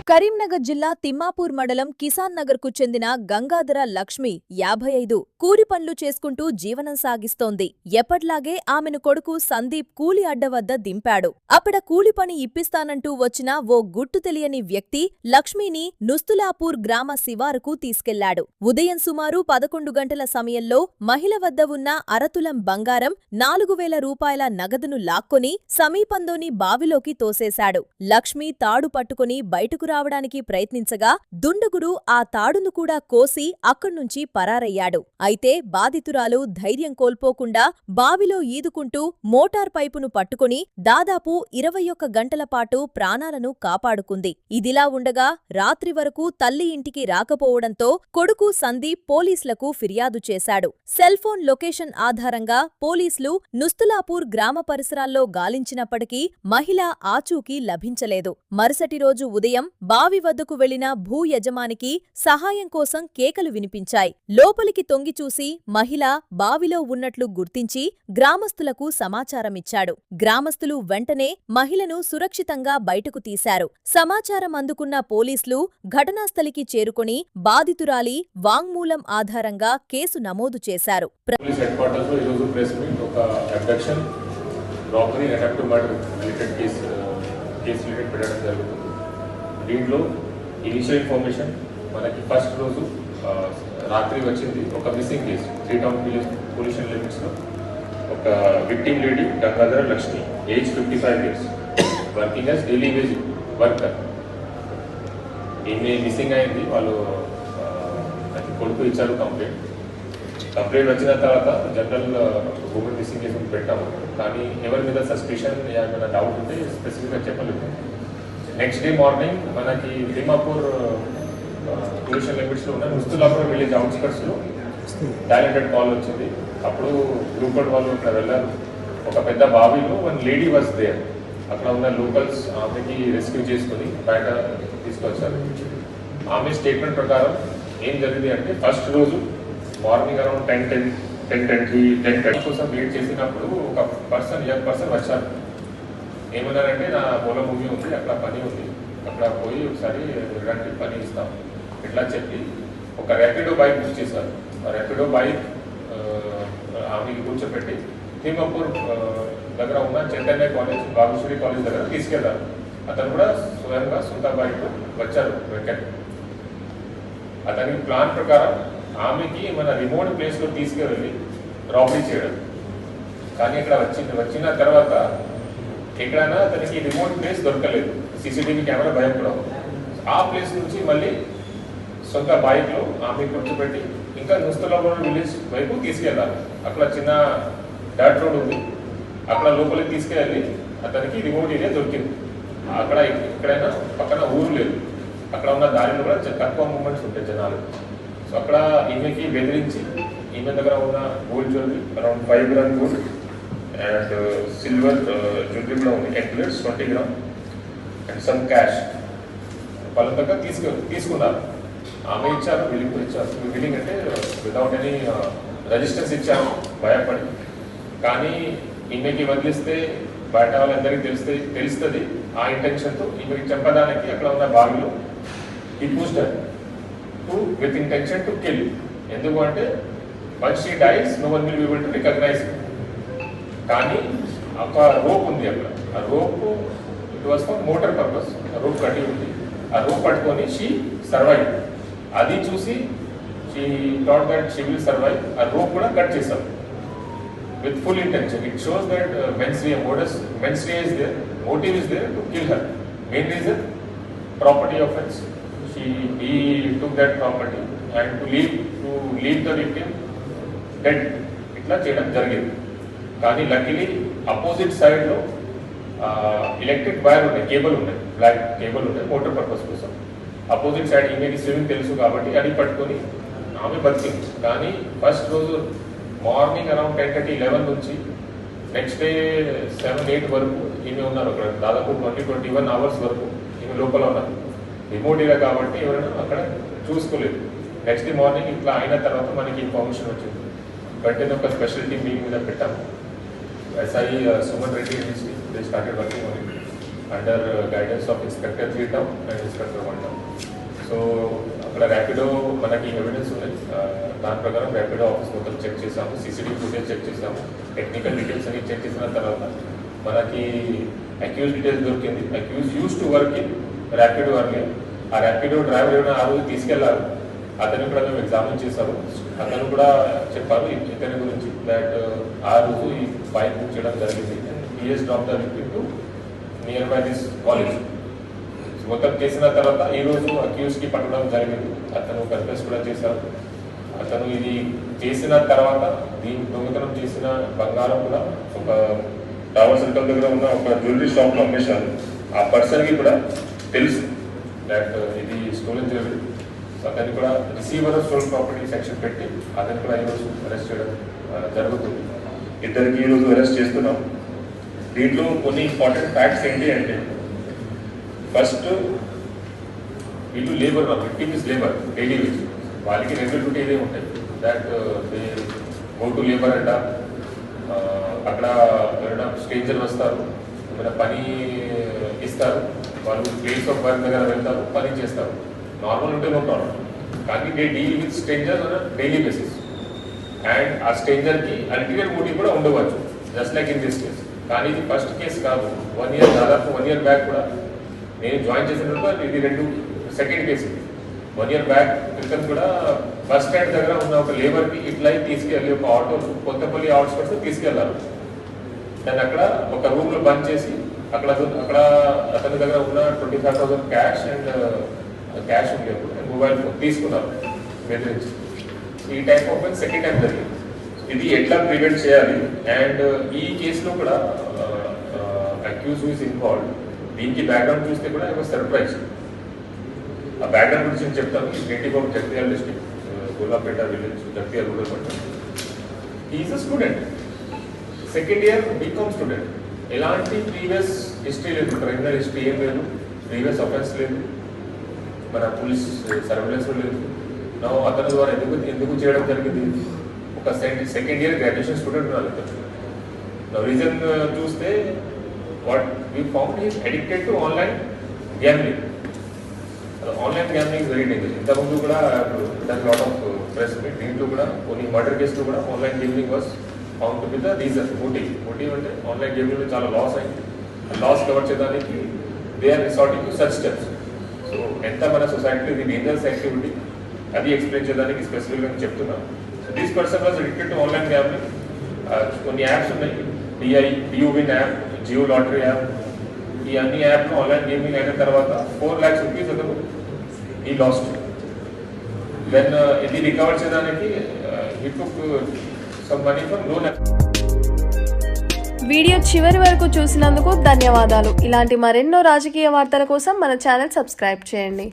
కరీంనగర్ జిల్లా తిమ్మాపూర్ మండలం కిసాన్ నగర్ కు చెందిన గంగాధర లక్ష్మి 55 కూలి పనులు చేసుకుంటూ జీవనం సాగిస్తోంది. ఎప్పట్లాగే ఆమెను కొడుకు సందీప్ కూలి అడ్డ వద్ద దింపాడు. అక్కడ కూలి పని ఇప్పిస్తానంటూ వచ్చిన ఓ గుట్టు తెలియని వ్యక్తి లక్ష్మిని నుస్తులాపూర్ గ్రామ శివారుకు తీసుకెళ్లాడు. ఉదయం సుమారు 11 గంటల సమయంలో మహిళ వద్ద ఉన్న అరతులం బంగారం, 4000 రూపాయల నగదును లాక్కొని సమీపంలోని బావిలోకి తోసేశాడు. లక్ష్మి తాడు పట్టుకుని బయటకు రావడానికి ప్రయత్నించగా దుండగుడు ఆ తాడును కూడా కోసి అక్కడ్నుంచి పరారయ్యాడు. అయితే బాధితురాలు ధైర్యం కోల్పోకుండా బావిలో ఈదుకుంటూ మోటార్ పైపును పట్టుకుని దాదాపు 21 గంటల పాటు ప్రాణాలను కాపాడుకుంది. ఇదిలా ఉండగా రాత్రి వరకు తల్లి ఇంటికి రాకపోవడంతో కొడుకు సందీప్ పోలీసులకు ఫిర్యాదు చేశాడు. సెల్ఫోన్ లొకేషన్ ఆధారంగా పోలీసులు నుస్తులాపూర్ గ్రామ పరిసరాల్లో గాలించినప్పటికీ మహిళ ఆచూకీ లభించలేదు. మరుసటి రోజు ఉదయం బావి వద్దకు వెళ్లిన భూ యజమానికి సహాయం కోసం కేకలు వినిపించాయి. లోపలికి తొంగి చూసి మహిళ బావిలో ఉన్నట్లు గుర్తించి గ్రామస్తులకు సమాచారమిచ్చాడు. గ్రామస్తులు వెంటనే మహిళను సురక్షితంగా బయటకు తీశారు. సమాచారం అందుకున్న పోలీసులు ఘటనాస్థలికి చేరుకుని బాధితురాలి వాంగ్మూలం ఆధారంగా కేసు నమోదు చేశారు. దీంట్లో ఇనిషియల్ ఇన్ఫర్మేషన్ మనకి ఫస్ట్ రోజు రాత్రి వచ్చింది ఒక మిస్సింగ్ కేసు 3 టౌన్ పొల్యూషన్ లిమిట్స్లో ఒక victim lady Gangadhara Lakshmi age 55 years working as daily wage worker. ఈమె మిస్సింగ్ అయింది. వాళ్ళు కొడుకు ఇచ్చారు కంప్లైంట్ వచ్చిన తర్వాత జనరల్ ఉమెన్ మిస్సింగ్ కేసు పెట్టాము. కానీ ఎవరి మీద సస్పిషన్ ఏమైనా డౌట్ ఉంటే స్పెసిఫిక్గా చెప్పలేదు. నెక్స్ట్ డే మార్నింగ్ మనకి తిమ్మాపూర్ పొల్యూషన్ లిమిట్స్లో ఉన్న నుస్తులాపూర్ విలేజ్ అవుట్స్కట్స్లో టాలెంటెడ్ కాల్ వచ్చింది. అప్పుడు గ్రూప్ వాళ్ళు ఇక్కడ వెళ్ళారు. ఒక పెద్ద బావిలో వన్ లేడీ వాజ్ దేర్. అక్కడ ఉన్న లోకల్స్ ఆమెకి రెస్క్యూ చేసుకుని బయట తీసుకొచ్చారు. ఆమె స్టేట్మెంట్ ప్రకారం ఏం జరిగింది అంటే ఫస్ట్ రోజు మార్నింగ్ అరౌండ్ 10:30 కోసం వెయిట్ చేసినప్పుడు ఒక యంగ్ పర్సన్ వచ్చారు. ఏమన్నారంటే నా పొలం భూమి ఉంది, అక్కడ పని ఉంది, అక్కడ పోయి ఒకసారి రండి పని ఇస్తాం ఇట్లా చెప్పి ఒక ర్యాపిడో బైక్ బుక్ చేశారు. ఆ ర్యాపిడో బైక్ ఆమెకి కూర్చోపెట్టి తిమ్మాపూర్ దగ్గర ఉన్న చైతన్య కాలేజ్, బాబుశ్వరి కాలేజ్ దగ్గర తీసుకెళ్లారు. అతను కూడా స్వయంగా సొంత బైక్లో వచ్చారు వెంకట్. అతనికి ప్లాన్ ప్రకారం ఆమెకి మన రిమోట్ ప్లేస్లో తీసుకువెళ్ళి రాబరీ చేయడం. కానీ ఇక్కడ వచ్చిన తర్వాత ఎక్కడైనా అతనికి రిమోట్ ప్లేస్ దొరకలేదు. సీసీటీవీ కెమెరా భయం కూడా. ఆ ప్లేస్ నుంచి మళ్ళీ సొంత బైక్లో ఆమె కూర్చోబెట్టి ఇంకా నుస్తులాపూర్ విలేజ్ వైపు తీసుకెళ్ళాలి. అక్కడ చిన్న డర్ట్ రోడ్ ఉంది, అక్కడ లోపలికి తీసుకెళ్ళి అతనికి రిమోట్ ఏరియా దొరికింది. అక్కడ ఎక్కడైనా పక్కన ఊరు లేదు, అక్కడ ఉన్న దారిలో కూడా తక్కువ మూమెంట్స్ ఉంటాయి జనాలు. సో అక్కడ ఈమెకి బెదిరించి ఈమె దగ్గర ఉన్న gold jewellery around 5 grams gold and silver jewellery కూడా ఉంది, necklace 20 grams and some cash వాళ్ళ దగ్గర తీసుకున్నారు. ఆమె ఇచ్చారు, బిల్లింగ్ ఇచ్చారు. బిల్లింగ్ అంటే వితౌట్ ఎనీ రెజిస్టెన్స్ ఇచ్చారు భయపడి. కానీ ఈమెకి వదిలిస్తే బయట వాళ్ళందరికీ తెలుస్తుంది ఆ ఇంటెన్షన్తో ఈమెకి చంపడానికి అక్కడ ఉన్న బావిలో ఈ pushed her with intention to kill. ఎందుకు అంటే once she dies no one will be able to recognise. కానీ ఒక రోప్ ఉంది అక్కడ, ఆ rope it was for motor purpose. ఆ రోప్ కట్టి ఉంది, ఆ రోప్ పట్టుకొని షీ సర్వైవ్. అది చూసి she thought that she will survive. ఆ రోప్ కూడా కట్ చేశారు with full intention. It shows that mens rea is there, motive is there to kill her. Main reason property offence. He took that property and to leave the victim dead. ఇట్లా చేయడం జరిగింది. కానీ luckily opposite సైడ్లో electric wire ఉన్నాయి, cable ఉన్నాయి, black cable ఉన్నాయి motor purpose కోసం. Opposite side ఈమెకి స్విమ్మింగ్ తెలుసు కాబట్టి అది పట్టుకొని ఆమె బతికింది. కానీ ఫస్ట్ రోజు మార్నింగ్ అరౌండ్ 10:30-11 నుంచి నెక్స్ట్ డే 7-8 వరకు ఈమె ఉన్నారు అక్కడ. దాదాపు 20-21 hours వరకు ఈమె లోపల ఉన్నారు. రిమోట్ ఏరియా కాబట్టి ఎవరైనా అక్కడ చూసుకోలేదు. నెక్స్ట్ డే మార్నింగ్ ఇట్లా అయిన తర్వాత మనకి ఇన్ఫర్మేషన్ వచ్చింది. వెంటనే ఒక స్పెషల్ టీమ్ మీటింగ్ మీద పెట్టాము. SI Suman Reddy started working on it. Under guidance of inspector 3 town and inspector 1 town. So అక్కడ ర్యాపిడో మనకి ఎవిడెన్స్ ఉన్నాయి, దాని ప్రకారం ర్యాపిడో ఆఫీస్ మొత్తం చెక్ చేసాము, సీసీటీవీ ఫుటేజ్ చెక్ చేసాము, టెక్నికల్ డీటెయిల్స్ అన్ని చెక్ చేసిన తర్వాత మనకి అక్యూజ్ డీటెయిల్స్ దొరికింది. Accused use to work in Rapido అని. ఆ ర్యాపిడో డ్రైవర్ ఏమైనా ఆ రోజు తీసుకెళ్లారు, అతను కూడా మేము ఎగ్జామిన్ చేశాము. అతను కూడా చెప్పారు ఇతని గురించి దాట్ ఆ రోజు ఈ బైక్ బుక్ చేయడం జరిగింది. He's drop the victim to near by this college. మొత్తం చేసిన తర్వాత ఈ రోజు అక్యూజ్ కి పట్టడం జరిగింది. అతను కన్ఫెస్ కూడా చేశారు. అతను ఇది చేసిన తర్వాత దీని దొంగతనం చేసిన బంగారం కూడా ఒక టవర్ సెంటర్ దగ్గర ఉన్న ఒక జ్యువెలరీ షాప్ లో అమ్మేశారు. ఆ పర్సన్ కి కూడా తెలుసు దట్ ఇది స్టోలెన్ జ్యువెలరీ. అతన్ని కూడా receiver of stolen property section పెట్టి అతన్ని కూడా ఈరోజు అరెస్ట్ చేయడం జరుగుతుంది. ఇద్దరికి ఈరోజు అరెస్ట్ చేస్తున్నాం. దీంట్లో కొన్ని ఇంపార్టెంట్ ఫ్యాక్ట్స్ ఏంటి అంటే, ఫస్ట్ వీళ్ళు labour, victim is labour, daily wage. వాళ్ళకి రెగ్యులర్ డ్యూటీ ఇదే ఉంటాయి that they go to labour అంట. అక్కడ ఎవరైనా స్ట్రేంజర్ వస్తారు, ఏమైనా పని ఇస్తారు, వాళ్ళు ప్లేస్ ఆఫ్ వర్క్ దగ్గర వెళ్తారు, పని చేస్తారు. నార్మల్ ఉంటే నో ప్రాబ్లం, కానీ they deal with strangers on daily basis. And ఆ స్ట్రేంజర్కి అల్టీమేట్ మోటివ్ కూడా ఉండవచ్చు, just like in this case. కానీ ఇది ఫస్ట్ కేసు కాదు. 1 year, దాదాపు 1 year బ్యాక్ కూడా నేను జాయిన్ చేసిన తర్వాత ఇది సెకండ్ కేసు. 1 year బ్యాక్ క్రితం కూడా బస్ స్టాండ్ దగ్గర ఉన్న ఒక లేబర్కి ఇట్లా తీసుకెళ్ళి ఒక ఆటో కొత్తపల్లి అవుట్స్కట్స్ తీసుకెళ్లారు. దాన్ని అక్కడ ఒక రూమ్ లో బంద్ చేసి అక్కడ అతని దగ్గర ఉన్న 25,000 క్యాష్ అండ్ క్యాష్ ఉంది, మొబైల్ ఫోన్ తీసుకున్నారు బెదిరించి. ఈ టైప్ ఆఫ్ సెకండ్ టైం జరిగింది. ఇది ఎట్లా ప్రివెంట్ చేయాలి అండ్ ఈ కేసులో కూడా అక్యూజ్ హూ ఇస్ ఇన్వాల్వ్డ్, దీనికి బ్యాక్గ్రౌండ్ చూస్తే కూడా ఒక సర్ప్రైజ్. ఆ బ్యాక్గ్రౌండ్ గురించి నేను చెప్తాను. ఈ native of Jagtial district, Golapeta village, Jagtial rural మండలం. Is a student, second year BCom student. ఎలాంటి ప్రీవియస్ హిస్టరీ లేదు, క్రిమినల్ హిస్టరీ ఏం లేదు, ప్రీవియస్ అఫెన్స్ లేదు, మన పోలీస్ సర్వేలెన్స్ లేదు. నా అతని ద్వారా ఎందుకు చేయడం జరిగింది? ఒక సెకండ్ ఇయర్ గ్రాడ్యుయేషన్ స్టూడెంట్ నా రీజన్ చూస్తే what we found is addicted to online gambling. Online gambling is very danger. ఇంతకుముందు కూడా లాట్ ఆఫ్ ప్రెస్ మీట్, దీంట్లో కూడా కొన్ని మర్డర్ కేసులో కూడా online gaming was found to be the reason. Motive అంటే ఆన్లైన్ గేమింగ్లో చాలా లాస్ అయింది. లాస్ కవర్ చేయడానికి they are resorting to such steps. So ఎంత మన సొసైటీలో ఇది డేంజరస్ యాక్టివిటీ అది ఎక్స్ప్లెయిన్ చేయడానికి స్పెసిఫిక్గా చెప్తున్నాను. So this person was addicted to online gambling. కొన్ని యాప్స్ ఉన్నాయి, డియూవిన్ యాప్, జియో లాటరీ యాప్. ఈ అన్ని యాప్లో ఆన్లైన్ గేమింగ్ అయిన తర్వాత 4 lakhs rupees అతను ఈ లాస్ట్. దెన్ ఇది రికవర్ చేయడానికి he took some money from loan. Video చివరి వరకు చూసినందుకు ధన్యవాదాలు. ఇలాంటి మరెన్నో రాజకీయ వార్తల కోసం మన ఛానల్ సబ్స్క్రైబ్ చేయండి.